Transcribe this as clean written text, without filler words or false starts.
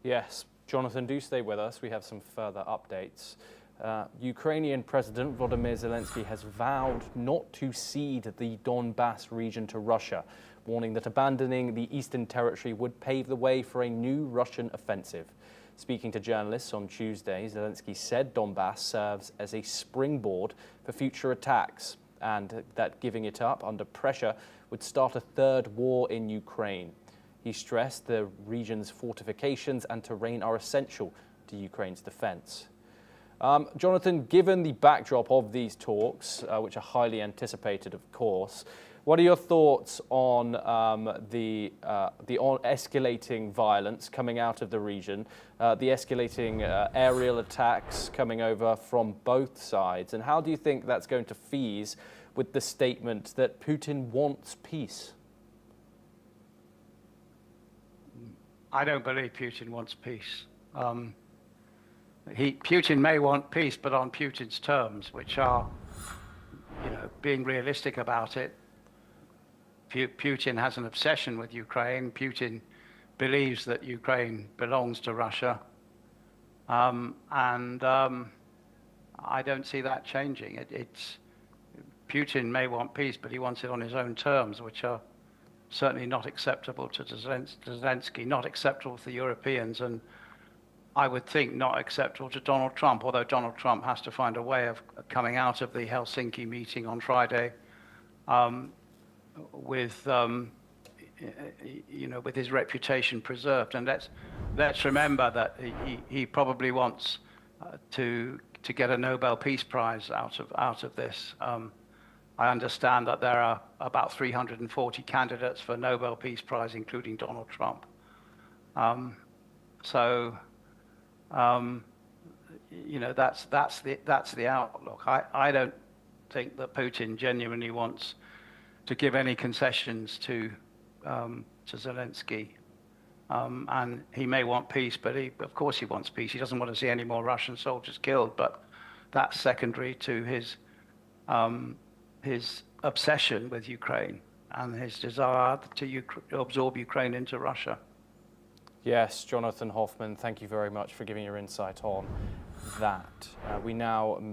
Yes, Jonathan, do stay with us. We have some further updates. Ukrainian President Volodymyr Zelensky has vowed not to cede the Donbas region to Russia, warning that abandoning the eastern territory would pave the way for a new Russian offensive. Speaking to journalists on Tuesday, Zelensky said Donbas serves as a springboard for future attacks and that giving it up under pressure would start a third war in Ukraine. He stressed the region's fortifications and terrain are essential to Ukraine's defense. Jonathan, given the backdrop of these talks, which are highly anticipated, of course, what are your thoughts on the escalating violence coming out of the region, the escalating aerial attacks coming over from both sides, and how do you think that's going to fease with the statement that Putin wants peace? I don't believe Putin wants peace. Putin may want peace, but on Putin's terms, which are, being realistic about it. Putin has an obsession with Ukraine. Putin believes that Ukraine belongs to Russia. I don't see that changing. Putin may want peace, but he wants it on his own terms, which are certainly not acceptable to Zelensky, not acceptable to the Europeans, and I would think not acceptable to Donald Trump, although Donald Trump has to find a way of coming out of the Helsinki meeting on Friday with his reputation preserved. And let's remember that he probably wants to get a Nobel Peace Prize out of this. I understand that there are about 340 candidates for Nobel Peace Prize, including Donald Trump. That's the outlook. I don't think that Putin genuinely wants to give any concessions to Zelensky. And he may want peace, but of course he wants peace. He doesn't want to see any more Russian soldiers killed, but that's secondary to his obsession with Ukraine and his desire to absorb Ukraine into Russia. Yes, Jonathan Hoffman, thank you very much for giving your insight on that. We now move